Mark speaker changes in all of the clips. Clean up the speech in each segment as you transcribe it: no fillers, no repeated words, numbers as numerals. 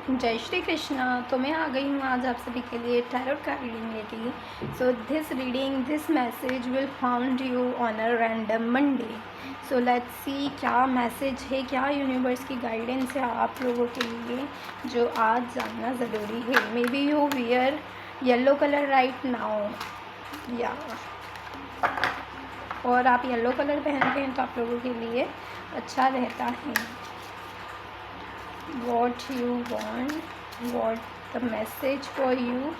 Speaker 1: जय श्री कृष्णा। तो मैं आ गई हूँ आज आप सभी के लिए टैरोट का रीडिंग लेके। So this reading this message will found you on a random Monday. So let's see क्या मैसेज है, क्या यूनिवर्स की गाइडेंस है आप लोगों के लिए जो आज जानना ज़रूरी है। May be you wear yellow colour right now या और आप येलो कलर पहनते हैं तो आप लोगों के लिए अच्छा रहता है। what you want, what the message for you,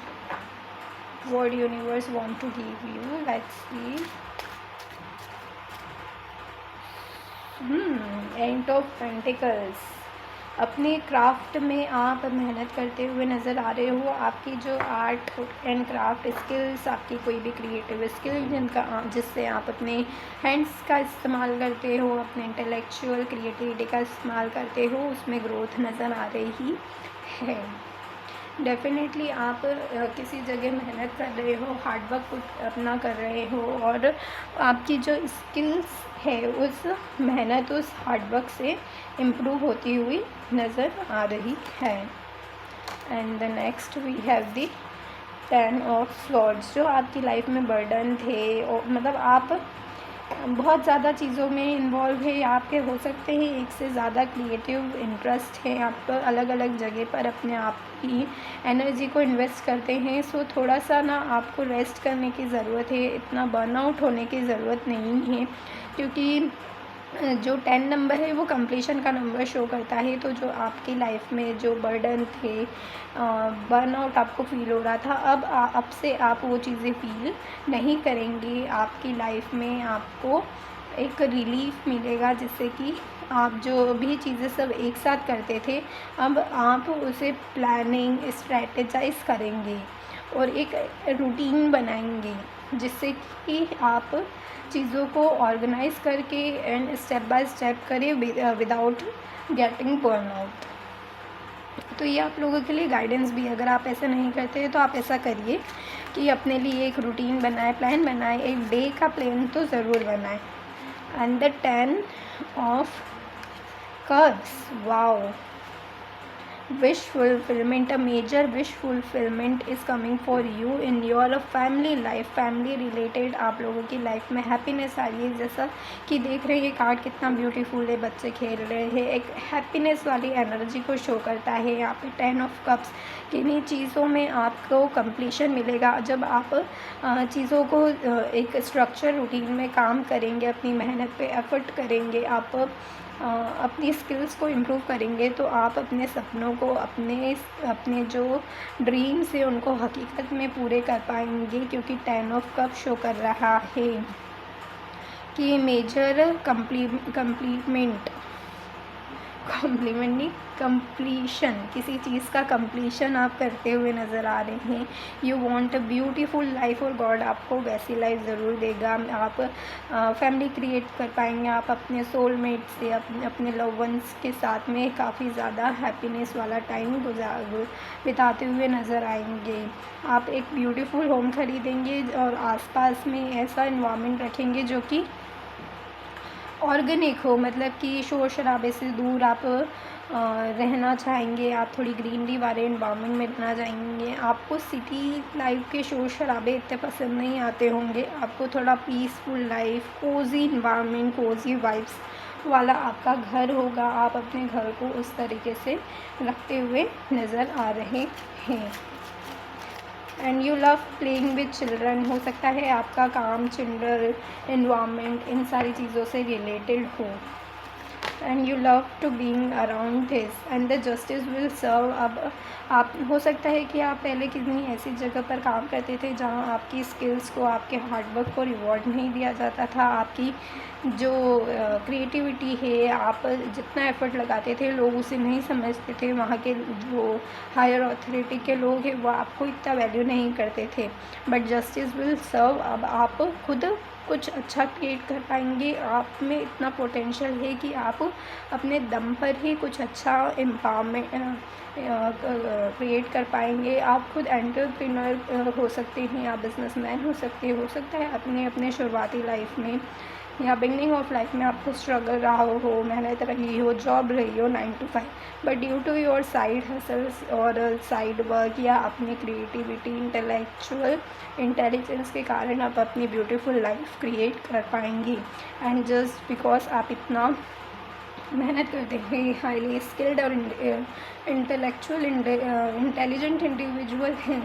Speaker 1: what universe want to give you. Let's see. Eight of Pentacles। अपने क्राफ्ट में आप मेहनत करते हुए नज़र आ रहे हो। आपकी जो आर्ट एंड क्राफ्ट स्किल्स, आपकी कोई भी क्रिएटिव स्किल जिससे आप अपने हैंड्स का इस्तेमाल करते हो, अपने इंटेलेक्चुअल क्रिएटिविटी का इस्तेमाल करते हो, उसमें ग्रोथ नज़र आ रही है। डेफिनेटली आप किसी जगह मेहनत कर रहे हो, हार्डवर्क अपना कर रहे हो और आपकी जो स्किल्स है उस मेहनत, उस हार्डवर्क से इम्प्रूव होती हुई नज़र आ रही है। And the next we have the 10 of swords. जो आपकी लाइफ में बर्डन थे और मतलब आप बहुत ज़्यादा चीज़ों में इन्वॉल्व है, आपके हो सकते हैं एक से ज़्यादा क्रिएटिव इंटरेस्ट है, आप अलग अलग जगह पर अपने आप की एनर्जी को इन्वेस्ट करते हैं। सो थोड़ा सा ना आपको रेस्ट करने की ज़रूरत है, इतना बर्नआउट होने की ज़रूरत नहीं है, क्योंकि जो 10 नंबर है वो कंप्लीशन का नंबर शो करता है। तो जो आपकी लाइफ में जो बर्डन थे, बर्नआउट आपको फील हो रहा था, अब से आप वो चीज़ें फील नहीं करेंगे। आपकी लाइफ में आपको एक रिलीफ मिलेगा, जिससे कि आप जो भी चीज़ें सब एक साथ करते थे अब आप उसे प्लानिंग स्ट्रेटेजाइज करेंगे और एक रूटीन बनाएंगे, जिससे कि आप चीज़ों को ऑर्गेनाइज करके एंड स्टेप बाय स्टेप करें विदाउट गेटिंग बर्न आउट। तो ये आप लोगों के लिए गाइडेंस भी है। अगर आप ऐसा नहीं करते हैं तो आप ऐसा करिए कि अपने लिए एक रूटीन बनाए, प्लान बनाए, एक डे का प्लान तो ज़रूर बनाए। And the 10 of cups, wow, wish fulfillment, a major wish fulfillment is coming for you in your family life। Family related आप लोगों की लाइफ में हैप्पीनेस आ रही है। जैसा कि देख रहे हैं कार्ड कितना ब्यूटीफुल है, बच्चे खेल रहे हैं, एक हैप्पीनेस वाली एनर्जी को शो करता है। यहाँ पे 10 ऑफ कप्स, किन्हीं चीज़ों में आपको कंप्लीशन मिलेगा जब आप चीज़ों को एक स्ट्रक्चर रूटीन में काम करेंगे, अपनी मेहनत पे एफर्ट करेंगे, आप अपनी स्किल्स को इम्प्रूव करेंगे, तो आप अपने सपनों को, अपने जो ड्रीम्स है उनको हकीकत में पूरे कर पाएंगे। क्योंकि 10 ऑफ कप शो कर रहा है कि मेजर कंप्लीशन, किसी चीज़ का कंप्लीशन आप करते हुए नज़र आ रहे हैं। You want a beautiful life और गॉड आपको वैसी लाइफ ज़रूर देगा। आप फैमिली क्रिएट कर पाएंगे, आप अपने सोलमेट से, अपने लव वंस के साथ में काफ़ी ज़्यादा हैप्पीनेस वाला टाइम बिताते हुए नज़र आएंगे। आप एक ब्यूटीफुल होम खरीदेंगे और आसपास में ऐसा इन्वायरमेंट रखेंगे जो कि ऑर्गेनिक हो, मतलब कि शोर शराबे से दूर आप रहना चाहेंगे। आप थोड़ी ग्रीनरी वाले इन्वायरमेंट में रहना चाहेंगे। आपको सिटी लाइफ के शोर शराबे इतने पसंद नहीं आते होंगे, आपको थोड़ा peaceful life, cosy environment, cosy vibes वाला आपका घर होगा। आप अपने घर को उस तरीके से रखते हुए नज़र आ रहे हैं। And you love playing with children, हो सकता है आपका काम चिल्ड्रन, एनवायरनमेंट, इन सारी चीज़ों से रिलेटेड हो। And you love to being around this and the justice will serve. अब आप, हो सकता है कि आप पहले किसी ऐसी जगह पर काम करते थे जहां आपकी स्किल्स को, आपके हार्डवर्क को रिवॉर्ड नहीं दिया जाता था। आपकी जो क्रिएटिविटी है, आप जितना एफर्ट लगाते थे लोग उसे नहीं समझते थे। वहाँ के जो हायर अथॉरिटी के लोग हैं वो आपको इतना वैल्यू नहीं करते थे। बट जस्टिस विल सर्व, अब आप खुद कुछ अच्छा क्रिएट कर पाएंगे। आप में इतना पोटेंशियल है कि आप अपने दम पर ही कुछ अच्छा एम्पावरमेंट क्रिएट कर पाएंगे। आप खुद एंटरप्रेन्योर हो सकते हैं, आप बिजनेसमैन हो सकता है अपने शुरुआती लाइफ में या बिगनिंग ऑफ लाइफ में आपको स्ट्रगल रहा हो, मेहनत रही हो, जॉब रही हो 9 to 5, but due to your side hustles और साइड वर्क या अपनी क्रिएटिविटी, इंटेलेक्चुअल इंटेलिजेंस के कारण आप अपनी ब्यूटीफुल लाइफ क्रिएट कर पाएंगी। एंड जस्ट बिकॉज आप इतना मेहनत करते हैं, हाईली स्किल्ड और इंटेलेक्चुअल इंटेलिजेंट इंडिविजुअल हैं,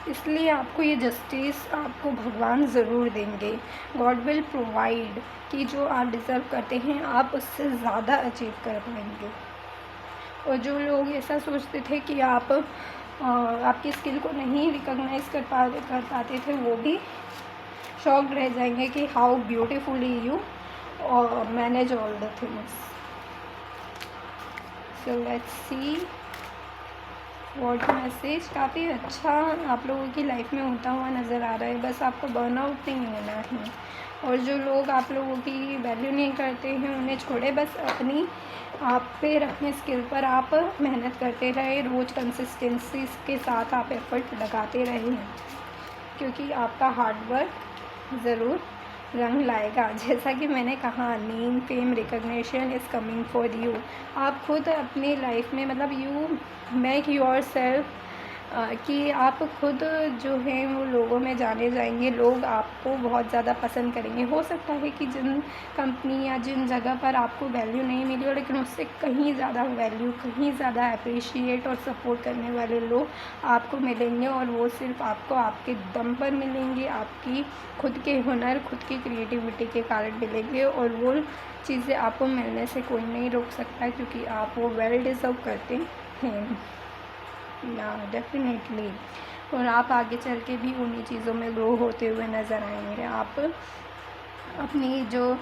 Speaker 1: इसलिए आपको ये जस्टिस आपको भगवान ज़रूर देंगे। गॉड विल प्रोवाइड कि जो आप डिज़र्व करते हैं आप उससे ज़्यादा अचीव कर पाएंगे। और जो लोग ऐसा सोचते थे कि आप आपकी स्किल को नहीं रिकॉग्नाइज कर पाते थे, वो भी शॉक्ड रह जाएंगे कि how beautifully you manage all the things. So let's see what message. काफ़ी अच्छा आप लोगों की लाइफ में होता हुआ नज़र आ रहा है, बस आपको बर्नआउट नहीं होना है। और जो लोग आप लोगों की वैल्यू नहीं करते हैं उन्हें छोड़े, बस अपनी आप पे अपने स्किल पर आप मेहनत करते रहे, रोज़ कंसिस्टेंसी के साथ आप एफर्ट लगाते रहे, क्योंकि आपका हार्ड वर्क ज़रूर रंग लाएगा। जैसा कि मैंने कहा, name fame recognition is coming for you. आप खुद अपनी लाइफ में मतलब यू मेक योर सेल्फ कि आप खुद जो है वो लोगों में जाने जाएंगे, लोग आपको बहुत ज़्यादा पसंद करेंगे। हो सकता है कि जिन कंपनी या जिन जगह पर आपको वैल्यू नहीं मिली हो, लेकिन उससे कहीं ज़्यादा वैल्यू, कहीं ज़्यादा अप्रिशिएट और सपोर्ट करने वाले लोग आपको मिलेंगे, और वो सिर्फ आपको आपके दम पर मिलेंगे, आपकी खुद के हुनर, खुद की क्रिएटिविटी के कारण मिलेंगे। और वो चीज़ें आपको मिलने से कोई नहीं रोक सकता, क्योंकि आप वो वेल डिज़र्व करते हैं या डेफिनेटली। और आप आगे चल के भी उन्हीं चीज़ों में ग्रो होते हुए नज़र आएंगे। आप अपनी जो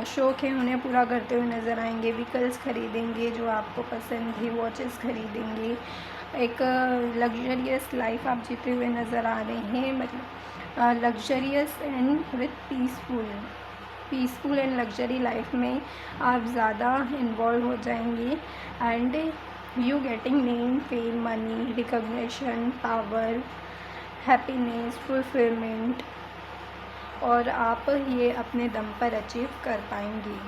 Speaker 1: शौक़ है उन्हें पूरा करते हुए नज़र आएंगे, व्हीकल्स खरीदेंगे जो आपको पसंद है, वॉचेस खरीदेंगे, एक लग्जरियस लाइफ आप जीते हुए नज़र आ रहे हैं। मतलब luxurious and with peaceful and luxury life में आप ज़्यादा इन्वॉल्व हो जाएंगे। And you getting name, fame, money, recognition, power, happiness, fulfillment, और आप ये अपने दम पर अचीव कर पाएंगी।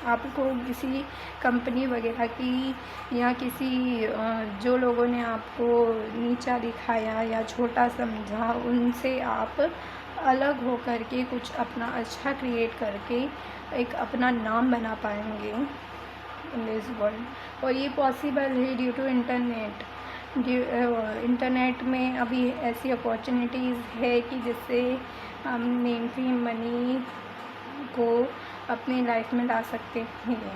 Speaker 1: आपको किसी कंपनी वगैरह की या किसी जो लोगों ने आपको नीचा दिखाया या छोटा समझा, उनसे आप अलग हो कर के कुछ अपना अच्छा क्रिएट करके एक अपना नाम बना पाएंगे इन दिस वर्ल्ड। और ये पॉसिबल है ड्यू टू इंटरनेट। इंटरनेट में अभी ऐसी अपॉर्चुनिटीज़ है कि जिससे हम नेम फेम मनी को अपनी लाइफ में ला सकते हैं।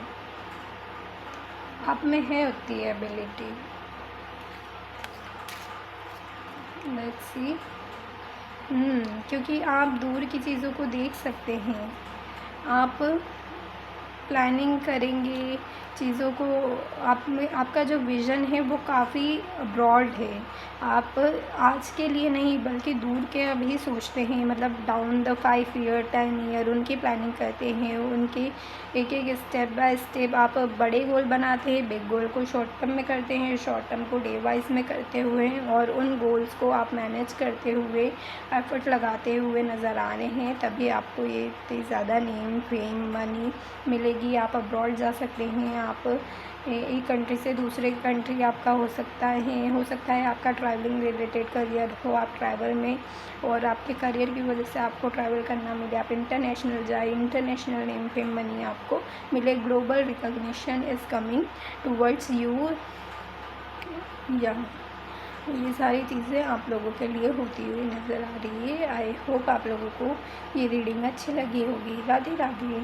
Speaker 1: आप में है उतनी एबिलिटी। Let's see. क्योंकि आप दूर की चीज़ों को देख सकते हैं, आप प्लानिंग करेंगे चीज़ों को, आप में आपका जो विज़न है वो काफ़ी ब्रॉड है। आप आज के लिए नहीं बल्कि दूर के अभी सोचते हैं, मतलब डाउन द 5 ईयर 10 ईयर उनकी प्लानिंग करते हैं, उनके एक एक स्टेप बाय स्टेप आप बड़े गोल बनाते हैं, बिग गोल को शॉर्ट टर्म में करते हैं, शॉर्ट टर्म को डे वाइज में करते हुए, और उन गोल्स को आप मैनेज करते हुए एफर्ट लगाते हुए नज़र आ रहे हैं। तभी आपको ये इतनी ज़्यादा नेम फेम मनी मिलेगी। आप अब्रॉड जा सकते हैं, आप एक कंट्री से दूसरे कंट्री आपका हो सकता है आपका ट्रैवलिंग रिलेटेड करियर हो, आप ट्रैवल में, और आपके करियर की वजह से आपको ट्रैवल करना मिले, आप इंटरनेशनल जाए, इंटरनेशनल नेम फेम मनी आपको मिले, global recognition is coming towards you. या ये सारी चीज़ें आप लोगों के लिए होती हुई नज़र आ रही है। आई होप आप लोगों को ये रीडिंग अच्छी लगी होगी। राधे राधे।